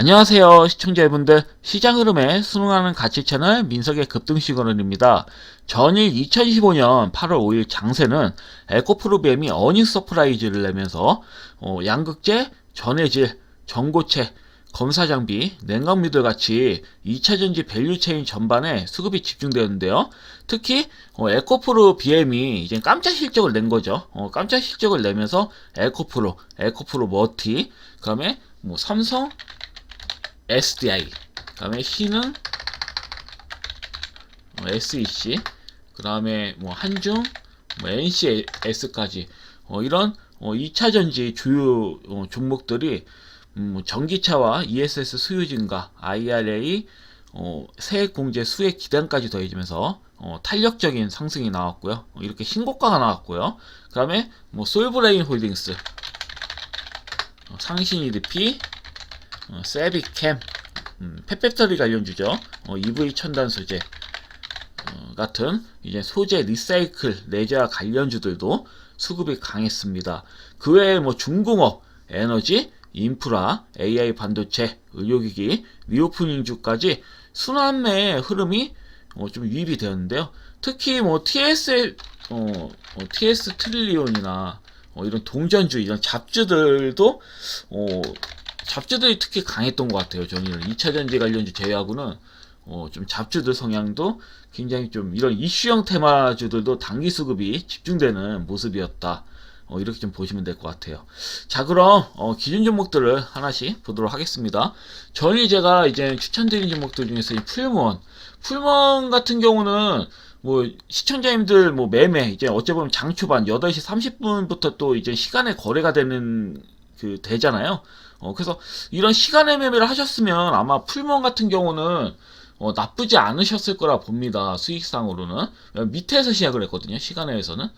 안녕하세요 시청자 여러분들, 시장 흐름에 순응하는 가치 채널 민석의 급등시그널입니다. 전일 2015년 8월 5일 장세는 에코프로비엠이 어닝 서프라이즈를 내면서 양극재, 전해질, 전고체, 검사장비, 냉각유들 같이 2차전지 밸류체인 전반에 수급이 집중되었는데요. 특히 에코프로 BM이 이제 깜짝 실적을 낸 거죠. 깜짝 실적을 내면서 에코프로 머티, 그 다음에 삼성, SDI, 그 다음에 C는 SEC, 그 다음에 한중, NCS까지 이런 2차전지 주요 종목들이 전기차와 ESS 수요 증가, IRA, 세액 공제 수혜 기대까지 더해지면서 탄력적인 상승이 나왔고요. 이렇게 신고가가 나왔고요. 그 다음에 솔브레인 홀딩스, 상신 EDP, 세비캠, 펫배터리 관련주죠. EV 첨단 소재 같은 이제 소재 리사이클 레저와 관련주들도 수급이 강했습니다. 그 외에 중공업, 에너지, 인프라, AI 반도체, 의료기기, 리오프닝주까지 순환매의 흐름이 좀 유입이 되었는데요. 특히 TS 트릴리온이나 이런 동전주, 이런 잡주들도 잡주들이 특히 강했던 것 같아요. 저는 2차전지 관련주 제외하고는 좀 잡주들 성향도 굉장히 좀 이런 이슈형 테마주들도 단기 수급이 집중되는 모습이었다. 이렇게 좀 보시면 될 것 같아요. 자, 그럼 기준 종목들을 하나씩 보도록 하겠습니다. 전에 제가 이제 추천드린 종목들 중에서 이 풀몬 같은 경우는 시청자님들 매매 이제 어찌 보면 장 초반 8시 30분부터 또 이제 시간에 거래가 되는 되잖아요. 그래서 이런 시간의 매매를 하셨으면 아마 풀몬 같은 경우는 나쁘지 않으셨을 거라 봅니다. 수익상으로는. 밑에서 시작을 했거든요. 시간에서는.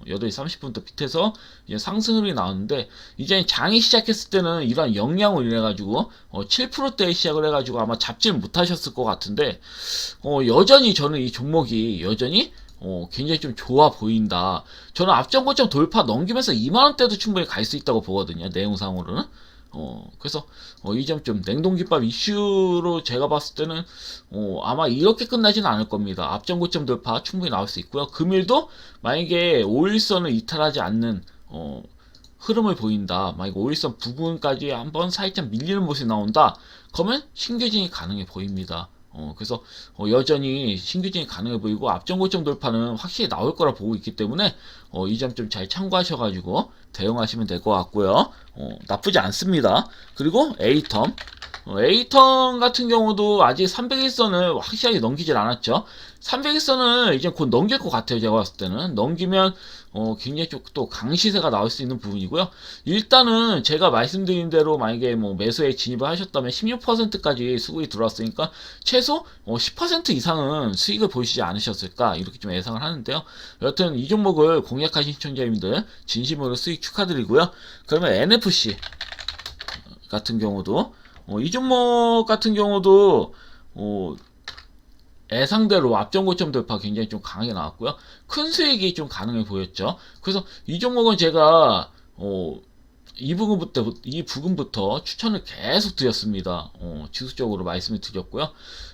8시 30분부터 밑에서 이제 상승률이 나왔는데, 이제 장이 시작했을 때는 이런 영향을 인해가지고, 7%대에 시작을 해가지고 아마 잡질 못하셨을 것 같은데, 여전히 저는 이 종목이 여전히 굉장히 좀 좋아 보인다. 저는 앞전 고점 돌파 넘기면서 2만원대도 충분히 갈 수 있다고 보거든요. 내용상으로는. 그래서 이 점 좀 냉동김밥 이슈로 제가 봤을 때는 아마 이렇게 끝나지는 않을 겁니다. 앞전 고점 돌파 충분히 나올 수 있고요. 금일도 만약에 5일선을 이탈하지 않는 흐름을 보인다. 만약 5일선 부근까지 한번 살짝 밀리는 모습이 나온다. 그러면 신규진이 가능해 보입니다. 그래서 여전히 신규진이 가능해 보이고 앞전 고점 돌파는 확실히 나올 거라 보고 있기 때문에 이 점 좀 잘 참고하셔가지고 대응하시면 될 것 같고요. 나쁘지 않습니다. 그리고 에이텀 같은 경우도 아직 300일선을 확실하게 넘기질 않았죠. 300일선을 이제 곧 넘길 것 같아요. 제가 봤을 때는 넘기면 굉장히 또 강시세가 나올 수 있는 부분이고요. 일단은 제가 말씀드린 대로 만약에 매수에 진입을 하셨다면 16%까지 수급이 들어왔으니까 최소 10% 이상은 수익을 보시지 않으셨을까 이렇게 좀 예상을 하는데요. 여튼 이 종목을 공략하신 시청자님들 진심으로 수익 축하드리고요. 그러면 NFC 같은 경우도 이 종목 같은 경우도 예상대로 앞전 고점 돌파 굉장히 좀 강하게 나왔고요. 큰 수익이 좀 가능해 보였죠. 그래서 이 종목은 제가 이 부분부터 추천을 계속 드렸습니다. 지속적으로 말씀을 드렸고요.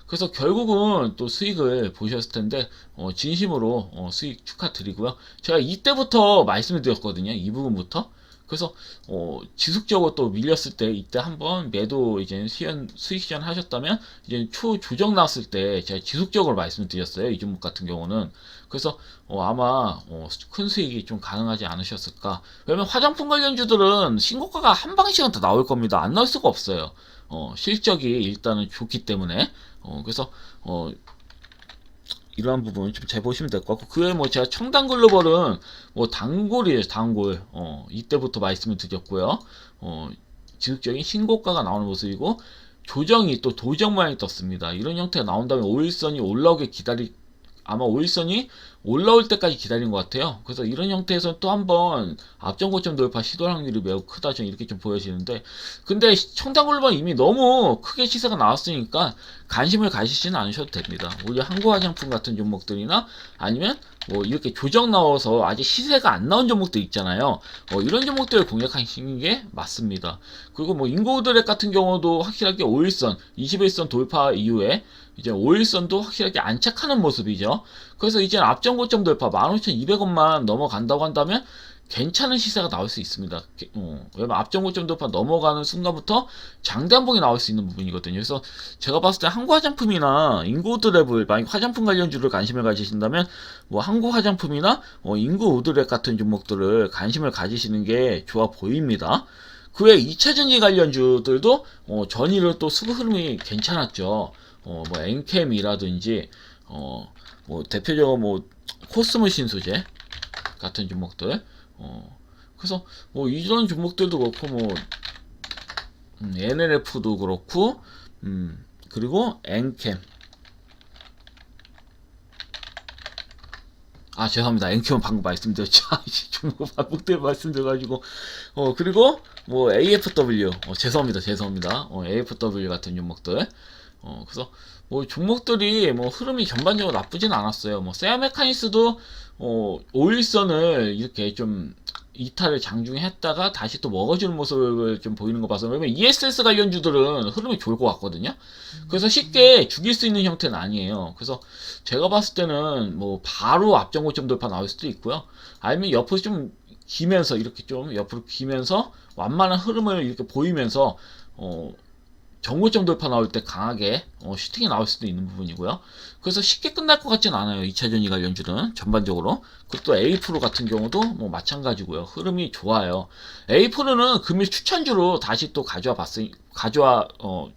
그래서 결국은 또 수익을 보셨을 텐데 진심으로 수익 축하드리고요. 제가 이때부터 말씀을 드렸거든요. 이 부분부터. 그래서 지속적으로 또 밀렸을 때 이때 한번 매도 이제 수익 시전 하셨다면 이제 조정 나왔을 때 제가 지속적으로 말씀드렸어요. 이 종목 같은 경우는. 그래서 아마 큰 수익이 좀 가능하지 않으셨을까. 왜냐면 화장품 관련주들은 신고가가 한 방씩은 더 나올 겁니다. 안 나올 수가 없어요. 실적이 일단은 좋기 때문에. 그래서 이러한 부분 좀 잘 보시면 될 것 같고, 그 외에 제가 청단 글로벌은 단골이에요. 단골. 이때부터 말씀을 드렸고요. 지속적인 신고가가 나오는 모습이고, 조정이 또 도정 모양이 떴습니다. 이런 형태가 나온 다음에 5일선이 올라오게 아마 5일선이 올라올 때까지 기다린 것 같아요. 그래서 이런 형태에서 또 한번 앞전 고점 돌파 시도할 확률이 매우 크다. 저는 이렇게 좀 보여지는데, 근데 청단 글로벌 이미 너무 크게 시세가 나왔으니까 관심을 가지시는 않으셔도 됩니다. 오히려 한국화장품 같은 종목들이나 아니면 뭐 이렇게 조정 나와서 아직 시세가 안 나온 종목들 있잖아요. 이런 종목들을 공략하시는 게 맞습니다. 그리고 뭐 인고드랩 같은 경우도 확실하게 5일선, 21선 돌파 이후에 이제 5일선도 확실하게 안착하는 모습이죠. 그래서 이제 앞전 고점 돌파 15,200원만 넘어간다고 한다면 괜찮은 시세가 나올 수 있습니다. 왜냐면 앞전 고점 돌파 넘어가는 순간부터 장대한봉이 나올 수 있는 부분이거든요. 그래서 제가 봤을 때 한국 화장품이나 인고드랩을, 만약 화장품 관련주를 관심을 가지신다면 뭐 한국 화장품이나 인고드랩 같은 종목들을 관심을 가지시는 게 좋아 보입니다. 그 외에 2차전지 관련주들도 전일은 또 수급 흐름이 괜찮았죠. 뭐 엔캠이라든지 뭐 대표적으로 뭐 코스모 신소재 같은 종목들, 그래서 뭐 이런 종목들도 그렇고 뭐 NLF도 그렇고 그리고 엔캠, 아 죄송합니다. 엔캠은 방금 말씀드렸죠. 종목 반복되게 말씀드려가지고 그리고 뭐 AFW, 죄송합니다. AFW 같은 종목들, 그래서 뭐 종목들이 뭐 흐름이 전반적으로 나쁘진 않았어요. 뭐 세아메카니스도 5일선을 이렇게 좀 이탈을 장중했다가 다시 또 먹어주는 모습을 좀 보이는 거 봐서, 왜냐면 ESS 관련주들은 흐름이 좋을 것 같거든요. 그래서 쉽게 죽일 수 있는 형태는 아니에요. 그래서 제가 봤을 때는 뭐 바로 앞전 고점 돌파 나올 수도 있고요. 아니면 옆으로 좀 기면서, 이렇게 좀 옆으로 기면서 완만한 흐름을 이렇게 보이면서 정고점 돌파 나올 때 강하게 슈팅이 나올 수도 있는 부분이고요. 그래서 쉽게 끝날 것 같진 않아요. 2차전지 관련주는 전반적으로. 그리고 또 A-프로 같은 경우도 뭐 마찬가지고요. 흐름이 좋아요. A-프로는 금일 추천주로 다시 또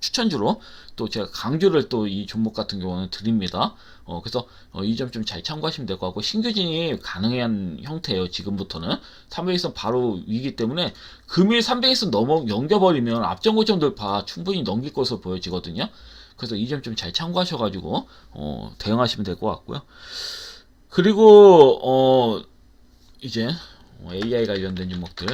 추천주로 또 제가 강조를 또 이 종목 같은 경우는 드립니다. 그래서 이 점 좀 잘 참고하시면 될 것 같고, 신규 진입 가능한 형태예요. 지금부터는 300일선 바로 위기 때문에 금일 300일선 넘겨버리면 앞전 고점 돌파 충분히 넘길 것으로 보여지거든요. 그래서 이 점 좀 잘 참고하셔가지고 대응하시면 될 것 같고요. 그리고 이제 AI 관련된 종목들,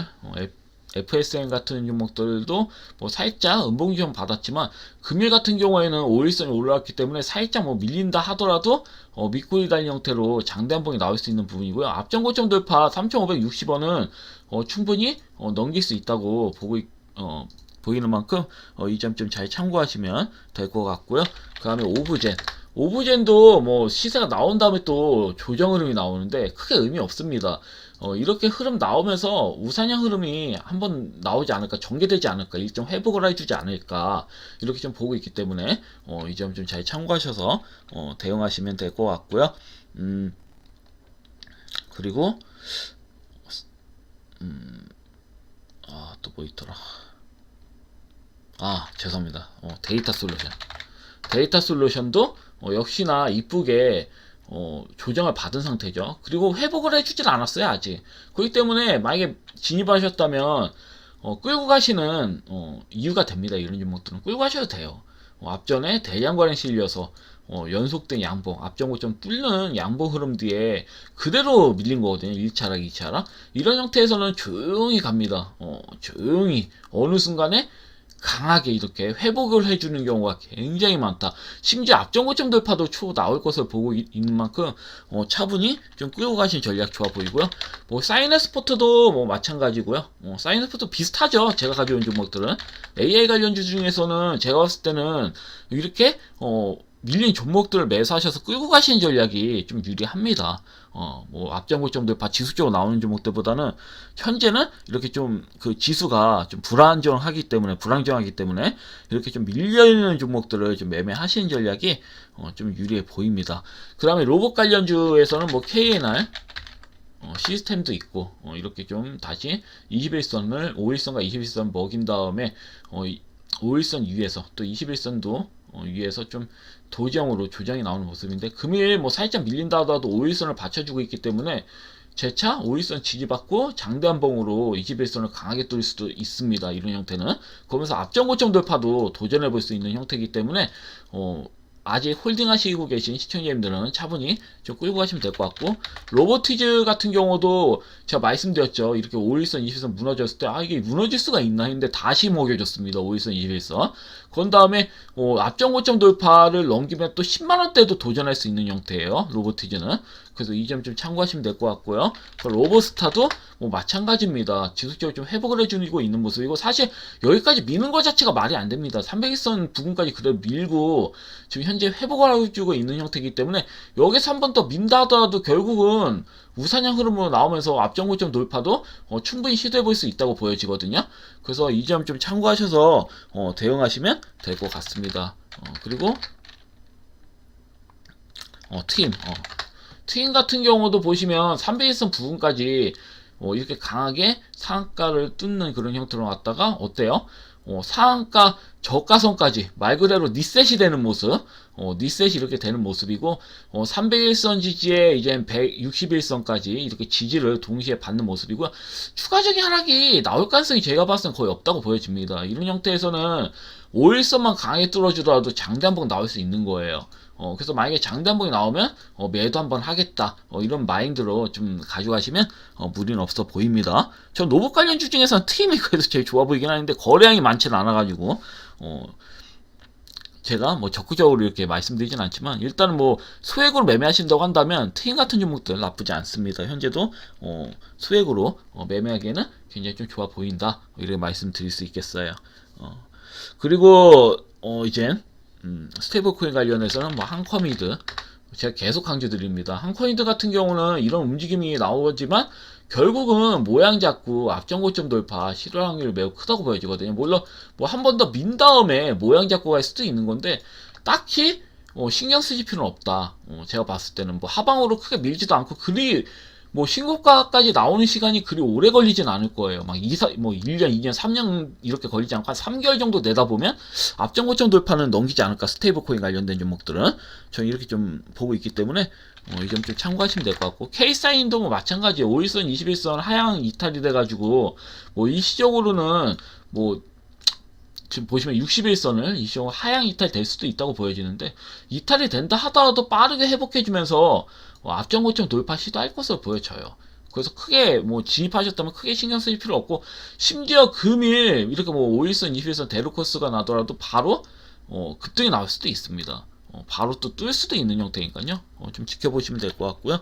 FSM 같은 종목들도 뭐 살짝 음봉 좀 받았지만, 금일 같은 경우에는 5일선이 올라왔기 때문에 살짝 뭐 밀린다 하더라도 밑구리 달린 형태로 장대 한봉이 나올 수 있는 부분이고요. 앞전 고점 돌파 3,560원은 충분히 넘길 수 있다고 보이는 만큼 이 점 좀 잘 참고하시면 될 것 같고요. 그 다음에 오브젠도 뭐 시세가 나온 다음에 또 조정 흐름이 나오는데 크게 의미 없습니다. 이렇게 흐름 나오면서 우상향 흐름이 한번 나오지 않을까, 전개되지 않을까, 일정 회복을 해주지 않을까, 이렇게 좀 보고 있기 때문에 이 점 좀 잘 참고하셔서 대응하시면 될 것 같고요. 그리고 또 뭐 있더라. 죄송합니다. 데이터 솔루션도 역시나 이쁘게 조정을 받은 상태죠. 그리고 회복을 해주질 않았어요, 아직. 그렇기 때문에 만약에 진입하셨다면 끌고 가시는 이유가 됩니다. 이런 종목들은 끌고 가셔도 돼요. 앞전에 대량관에 실려서 연속된 양봉, 앞전 고점 뚫는 양봉 흐름 뒤에 그대로 밀린 거거든요. 1차락, 2차락. 이런 형태에서는 조용히 갑니다. 조용히 어느 순간에 강하게 이렇게 회복을 해주는 경우가 굉장히 많다. 심지어 앞전 고점 돌파도 추후 나올 것을 보고 있는 만큼 차분히 좀 끌고 가신 전략 좋아 보이고요. 뭐 사이너스포트도 뭐 마찬가지고요. 사이너스포트 비슷하죠. 제가 가져온 종목들은 AI 관련주 중에서는 제가 봤을 때는 이렇게 밀린 종목들을 매수하셔서 끌고 가시는 전략이 좀 유리합니다. 뭐 앞전 고점 돌파 지수적으로 나오는 종목들보다는 현재는 이렇게 좀 그 지수가 좀 불안정하기 때문에 이렇게 좀 밀려있는 종목들을 좀 매매하시는 전략이 좀 유리해 보입니다. 그 다음에 로봇 관련주에서는 뭐 KNR 시스템도 있고 이렇게 좀 다시 21선을 5일선과 21선 먹인 다음에 5일선 위에서 또 21선도 위에서 좀 도정으로 조정이 나오는 모습인데, 금일 뭐 살짝 밀린다 하더라도 5일선을 받쳐주고 있기 때문에 재차 5일선 지지받고 장대 한봉으로 21선을 강하게 뚫을 수도 있습니다. 이런 형태는. 그러면서 앞전 고점 돌파도 도전해 볼 수 있는 형태이기 때문에 아직 홀딩 하시고 계신 시청자님들은 차분히 좀 끌고 가시면 될 것 같고, 로보티즈 같은 경우도 제가 말씀드렸죠. 이렇게 5일선, 21선 무너졌을 때 이게 무너질 수가 있나 했는데 다시 먹여줬습니다. 5일선, 21선. 그런 다음에 앞전 고점 돌파를 넘기면 또 10만원대도 도전할 수 있는 형태예요. 로보티즈는. 그래서 이 점 좀 참고하시면 될 것 같고요. 로보스타도 마찬가지입니다. 지속적으로 좀 회복을 해주고 있는 모습이고, 사실 여기까지 미는 것 자체가 말이 안 됩니다. 300일선 부근까지 그대로 밀고 지금 현재 회복을 해주고 있는 형태이기 때문에 여기서 한 번 더 민다 하더라도 결국은 우상향 흐름으로 나오면서 앞전 고점 돌파도 충분히 시도해볼 수 있다고 보여지거든요. 그래서 이 점 좀 참고하셔서 대응하시면 될 것 같습니다. 그리고 트임 같은 경우도 보시면 300일선 부분까지 이렇게 강하게 상한가를 뚫는 그런 형태로 왔다가 어때요? 상한가 저가선까지 말 그대로 리셋이 되는 모습, 리셋이 이렇게 되는 모습이고, 300일선 지지에 이제 160일선까지 이렇게 지지를 동시에 받는 모습이고요. 추가적인 하락이 나올 가능성이 제가 봤을 땐 거의 없다고 보여집니다. 이런 형태에서는 5일선만 강하게 뚫어주더라도 장대 한번 나올 수 있는 거예요. 그래서 만약에 장대 한번이 나오면 매도 한번 하겠다, 이런 마인드로 좀 가져가시면 무리는 없어 보입니다. 전 로봇 관련 주 중에서는 트림이 그래도 제일 좋아 보이긴 하는데 거래량이 많지는 않아가지고 제가 적극적으로 이렇게 말씀드리진 않지만, 일단은 소액으로 매매하신다고 한다면 트림 같은 종목들 나쁘지 않습니다. 현재도 소액으로 매매하기에는 굉장히 좀 좋아 보인다, 이렇게 말씀드릴 수 있겠어요. 그리고 이젠 스테이블 코인 관련해서는 한커미드 제가 계속 강조드립니다. 한커미드 같은 경우는 이런 움직임이 나오지만 결국은 모양 잡고 앞전 고점 돌파 실현 확률이 매우 크다고 보여지거든요. 물론 한 번 더 민 다음에 모양 잡고 갈 수도 있는 건데 딱히 신경 쓰실 필요는 없다. 제가 봤을 때는 하방으로 크게 밀지도 않고 그리 신고가까지 나오는 시간이 그리 오래 걸리진 않을 거예요. 1년, 2년, 3년 이렇게 걸리지 않고 한 3개월 정도 내다보면 앞전 고점 돌파는 넘기지 않을까, 스테이블 코인 관련된 종목들은. 저는 이렇게 좀 보고 있기 때문에 이 점 좀 참고하시면 될 것 같고, K사인도 마찬가지예요. 5일선, 21선 하향 이탈이 돼가지고 일시적으로는 지금 보시면 61선을 일시적으로 하향 이탈 될 수도 있다고 보여지는데, 이탈이 된다 하더라도 빠르게 회복해주면서 앞전 고점 돌파 시도할 것으로 보여져요. 그래서 크게 진입하셨다면 크게 신경 쓰실 필요 없고, 심지어 금일 이렇게 5일선, 21선 대루코스가 나더라도 바로 급등이 나올 수도 있습니다. 바로 또 뚫을 수도 있는 형태니까요. 좀 지켜보시면 될 것 같고요.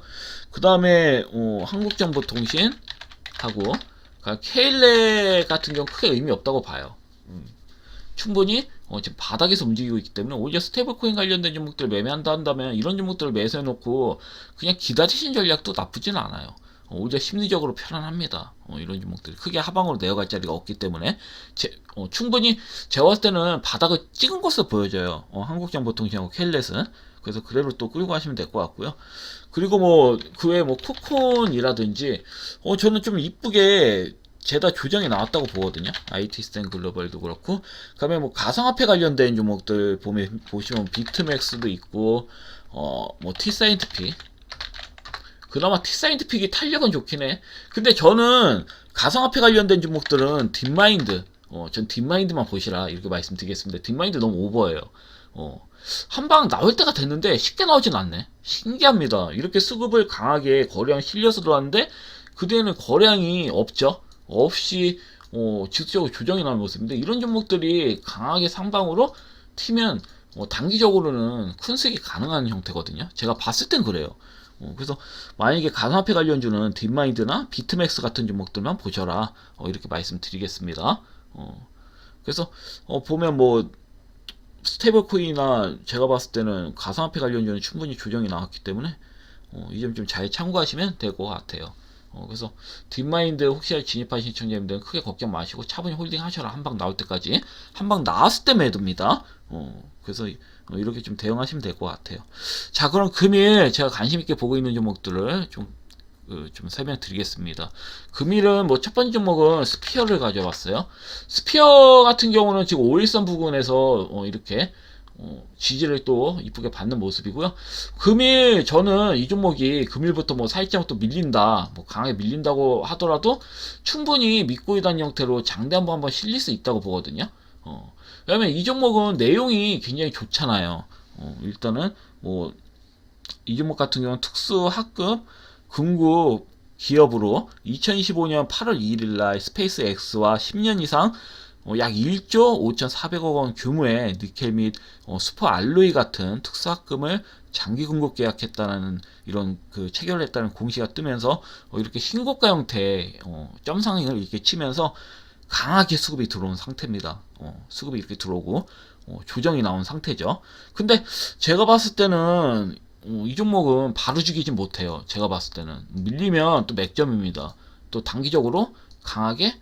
그 다음에 한국정보통신 하고 케일레 같은 경우 크게 의미 없다고 봐요. 충분히 지금 바닥에서 움직이고 있기 때문에 오히려 스테이블 코인 관련된 종목들을 매매한다 한다면 이런 종목들을 매수해놓고 그냥 기다리신 전략도 나쁘진 않아요. 오히려 심리적으로 편안합니다. 이런 종목들이 크게 하방으로 내려갈 자리가 없기 때문에 충분히 제가 봤을 때는 바닥을 찍은 것으로 보여져요. 한국정보통신하고 켈렛은. 그래서 그대로 또 끌고 가시면 될 것 같고요. 그리고 그 외에 쿠콘이라든지 저는 좀 이쁘게 제다 조정이 나왔다고 보거든요. IT스텐 글로벌도 그렇고, 그 다음에 가상화폐 관련된 종목들 보시면 비트맥스도 있고, T사이언티픽. 그나마 T사이언티픽이 탄력은 좋긴 해. 근데 저는 가상화폐 관련된 종목들은 딥마인드, 전 딥마인드만 보시라 이렇게 말씀드리겠습니다. 딥마인드 너무 오버예요. 한방 나올 때가 됐는데 쉽게 나오진 않네. 신기합니다. 이렇게 수급을 강하게 거래량 실려서 들어왔는데 그 뒤에는 거래량이 없죠. 없이 지속적으로 조정이 나는 모습인데, 이런 종목들이 강하게 상방으로 튀면 단기적으로는 큰 수익이 가능한 형태거든요. 제가 봤을 땐 그래요. 그래서 만약에 가상화폐 관련주는 딥마인드나 비트맥스 같은 종목들만 보셔라, 이렇게 말씀드리겠습니다. 그래서 보면 스테이블 코인이나 제가 봤을 때는 가상화폐 관련주는 충분히 조정이 나왔기 때문에 이 점 좀 잘 참고하시면 될 것 같아요. 그래서 딥마인드 혹시 진입하신 시청자님들은 크게 걱정 마시고 차분히 홀딩 하셔라. 한방 나올 때까지. 한방 나왔을 때 매도입니다. 그래서 이렇게 좀 대응하시면 될 것 같아요. 자, 그럼 금일 제가 관심있게 보고 있는 종목들을 좀 설명드리겠습니다. 금일은 첫 번째 종목은 스피어를 가져왔어요. 스피어 같은 경우는 지금 5일선 부근에서 이렇게 지지를 또 이쁘게 받는 모습이고요. 금일 저는 이 종목이 금일부터 살짝 또 밀린다, 강하게 밀린다고 하더라도 충분히 믿고 있다는 형태로 장대 한번 실릴 수 있다고 보거든요. 왜냐면 이 종목은 내용이 굉장히 좋잖아요. 일단은 이 종목 같은 경우는 특수 학급 금구 기업으로 2025년 8월 2일날 스페이스 X와 10년 이상 약 1조 5,400억 원 규모의 니켈 및 수퍼 알로이 같은 특수합금을 장기 공급 계약했다는 이런 그 체결을 했다는 공시가 뜨면서 이렇게 신고가 형태의 점상을 이렇게 치면서 강하게 수급이 들어온 상태입니다. 수급이 이렇게 들어오고 조정이 나온 상태죠. 근데 제가 봤을 때는 이 종목은 바로 죽이진 못해요. 제가 봤을 때는 밀리면 또 맥점입니다. 또 단기적으로 강하게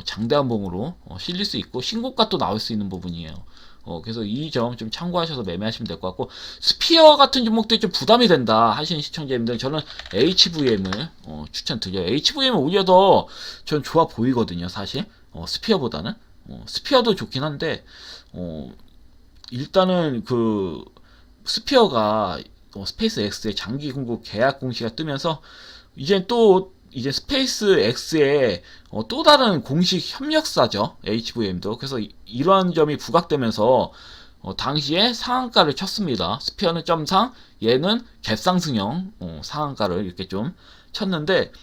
장대한봉으로 실릴 수 있고 신고가 또 나올 수 있는 부분이에요. 그래서 이 점 좀 참고하셔서 매매하시면 될 것 같고, 스피어 같은 종목들이 좀 부담이 된다 하시는 시청자님들, 저는 HVM을 추천드려요. HVM은 오히려 더 전 좋아 보이거든요, 사실. 스피어보다는. 스피어도 좋긴 한데, 일단은 그 스피어가 스페이스 X의 장기 공급 계약 공시가 뜨면서 이제 스페이스 X의 또 다른 공식 협력사죠, HVM도. 그래서 이러한 점이 부각되면서 당시에 상한가를 쳤습니다. 스피어는 점상, 얘는 갭상승형 상한가를 이렇게 좀 쳤는데,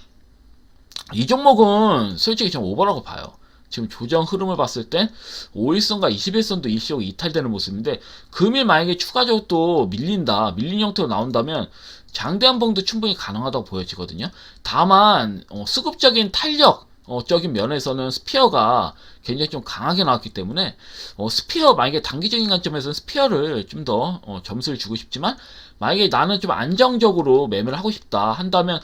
이 종목은 솔직히 좀 오버라고 봐요. 지금 조정 흐름을 봤을 땐 5일선과 21선도 일시적으로 이탈되는 모습인데, 금일 만약에 추가적으로 또 밀린 형태로 나온다면 장대한봉도 충분히 가능하다고 보여지거든요. 다만 수급적인 탄력적인 면에서는 스피어가 굉장히 좀 강하게 나왔기 때문에 스피어, 만약에 단기적인 관점에서는 스피어를 좀 더 점수를 주고 싶지만, 만약에 나는 좀 안정적으로 매매를 하고 싶다 한다면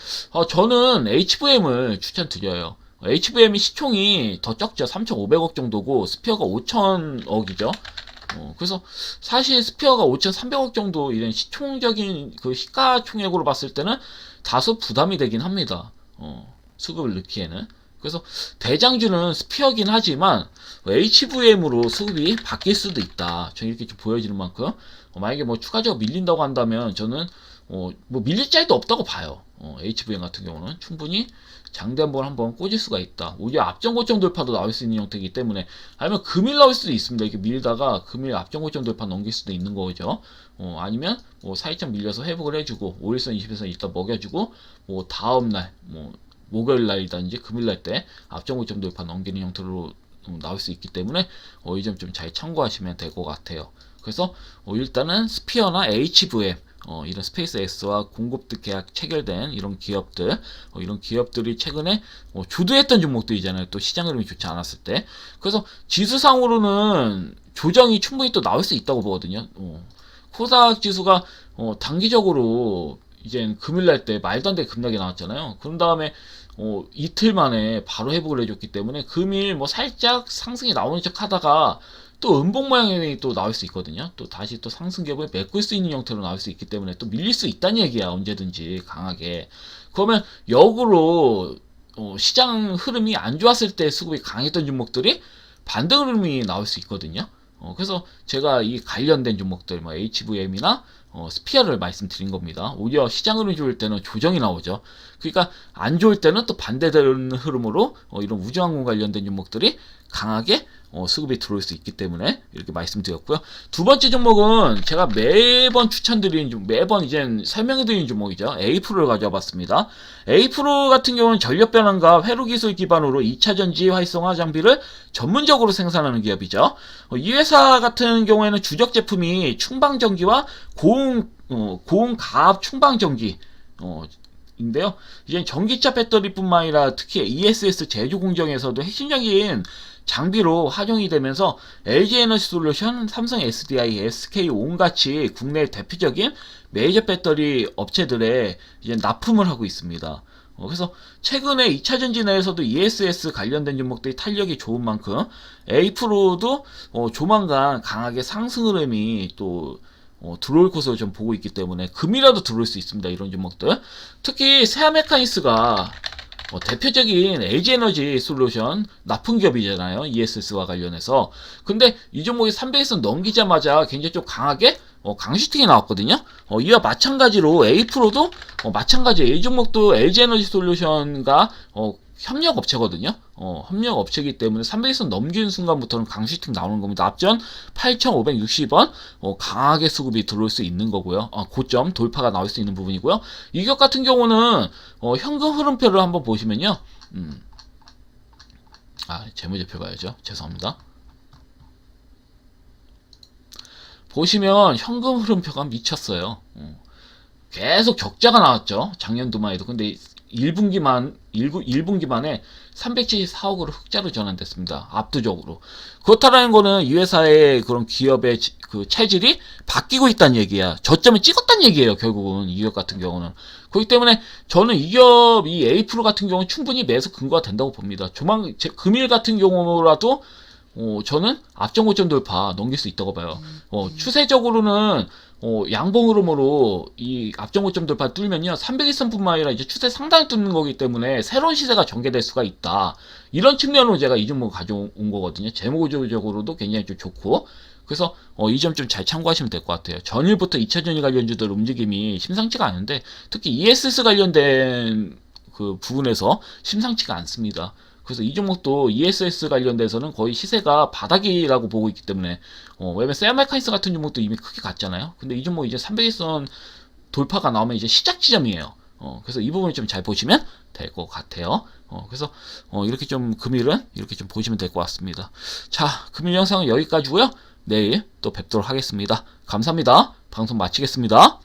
저는 HVM을 추천드려요. HVM이 시총이 더 적죠. 3,500억 정도고 스피어가 5,000억이죠. 그래서 사실 스피어가 5,300억 정도 이런 시총적인 그 시가총액으로 봤을 때는 다소 부담이 되긴 합니다. 수급을 넣기에는. 그래서 대장주는 스피어긴 하지만 HVM으로 수급이 바뀔 수도 있다. 저는 이렇게 좀 보여지는 만큼 만약에 뭐 추가적으로 밀린다고 한다면 저는 뭐 밀릴 자리도 없다고 봐요. HVM 같은 경우는 충분히 장대한봉을 한번 꽂을 수가 있다. 오히려 앞전고점 돌파도 나올 수 있는 형태이기 때문에, 아니면 금일 나올 수도 있습니다. 이렇게 밀다가 금일 앞전고점 돌파 넘길 수도 있는 거죠. 아니면 사이점 밀려서 회복을 해주고 5일선 20일선 일단 먹여주고 다음날 목요일날이든지 금일날 때 앞전고점 돌파 넘기는 형태로 나올 수 있기 때문에 이 점 좀 잘 참고하시면 될 것 같아요. 그래서 일단은 스피어나 HVM, 이런 스페이스 X와 공급득 계약 체결된 이런 기업들, 이런 기업들이 최근에 주도했던 종목들이잖아요. 또 시장 흐름이 좋지 않았을 때. 그래서 지수상으로는 조정이 충분히 또 나올 수 있다고 보거든요. 코스닥 지수가 단기적으로 이제 금일날 때 말도 안 되게 급락이 나왔잖아요. 그런 다음에 이틀 만에 바로 회복을 해줬기 때문에 금일 살짝 상승이 나오는 척 하다가 또 음봉 모양이 또 나올 수 있거든요. 또 다시 또 상승 갭을 메꿀 수 있는 형태로 나올 수 있기 때문에 또 밀릴 수 있다는 얘기야, 언제든지 강하게. 그러면 역으로 시장 흐름이 안 좋았을 때 수급이 강했던 종목들이 반등 흐름이 나올 수 있거든요. 그래서 제가 이 관련된 종목들, HVM이나 스피어를 말씀드린 겁니다. 오히려 시장 흐름이 좋을 때는 조정이 나오죠. 그러니까 안 좋을 때는 또 반대되는 흐름으로 이런 우주항공 관련된 종목들이 강하게 수급이 들어올 수 있기 때문에 이렇게 말씀드렸고요. 두 번째 종목은 제가 매번 추천드리는 매번 이제 설명해드리는 종목이죠. 에이프로를 가져와 봤습니다. 에이프로 같은 경우는 전력 변환과 회로 기술 기반으로 2차 전지 활성화 장비를 전문적으로 생산하는 기업이죠. 이 회사 같은 경우에는 주력 제품이 충방전기와 고온 가압 충방전기 인데요. 이제 전기차 배터리뿐만 아니라 특히 ESS 제조 공정에서도 핵심적인 장비로 활용이 되면서 LG 에너지 솔루션, 삼성 SDI, SK온 같이 국내 대표적인 메이저 배터리 업체들의 이제 납품을 하고 있습니다. 그래서 최근에 2차 전지 내에서도 ESS 관련된 종목들이 탄력이 좋은 만큼 에이프로도 조만간 강하게 상승 흐름이 또 들어올 것으로 좀 보고 있기 때문에 금이라도 들어올 수 있습니다. 이런 종목들. 특히 세아메카니스가 대표적인 LG에너지 솔루션 납품기업이잖아요. ESS와 관련해서. 근데 이 종목이 300일선 넘기자마자 굉장히 좀 강하게 강슈팅이 나왔거든요. 이와 마찬가지로 에이프로도 마찬가지예요. 이 종목도 LG에너지 솔루션과 협력 업체거든요. 협력 업체이기 때문에 300일선 넘기는 순간부터는 강슈팅 나오는 겁니다. 앞전 8,560원 강하게 수급이 들어올 수 있는 거고요. 고점 돌파가 나올 수 있는 부분이고요. 이 기업 같은 경우는 현금 흐름표를 한번 보시면요. 재무제표 봐야죠. 죄송합니다. 보시면 현금 흐름표가 미쳤어요. 계속 적자가 나왔죠. 작년도만 해도. 근데 1분기 만에 374억으로 흑자로 전환됐습니다. 압도적으로. 그렇다라는 거는 이 회사의 그런 기업의 그 체질이 바뀌고 있다는 얘기야. 저점을 찍었다는 얘기예요. 결국은 이 기업 같은 경우는. 그렇기 때문에 저는 이 기업, 이 에이프로 같은 경우는 충분히 매수 근거가 된다고 봅니다. 금일 같은 경우라도 저는 앞전 고점 돌파 넘길 수 있다고 봐요. 추세적으로는 양봉 흐름으로 이 앞전 고점 돌파 뚫면요 300일선뿐만 아니라 이제 추세 상단을 뚫는 거기 때문에 새로운 시세가 전개될 수가 있다. 이런 측면으로 제가 이 종목을 가져온 거거든요. 재무구조적으로도 굉장히 좀 좋고. 그래서 이 점 좀 잘 참고하시면 될 것 같아요. 전일부터 2차 전지 관련주들 움직임이 심상치가 않은데 특히 ESS 관련된 그 부분에서 심상치가 않습니다. 그래서 이 종목도 ESS 관련돼서는 거의 시세가 바닥이라고 보고 있기 때문에 왜냐면 세아메카니스 같은 종목도 이미 크게 갔잖아요. 근데 이 종목 이제 300일선 돌파가 나오면 이제 시작 지점이에요. 그래서 이 부분을 좀 잘 보시면 될 것 같아요. 그래서 이렇게 좀 금일은 이렇게 좀 보시면 될 것 같습니다. 자, 금일 영상은 여기까지고요. 내일 또 뵙도록 하겠습니다. 감사합니다. 방송 마치겠습니다.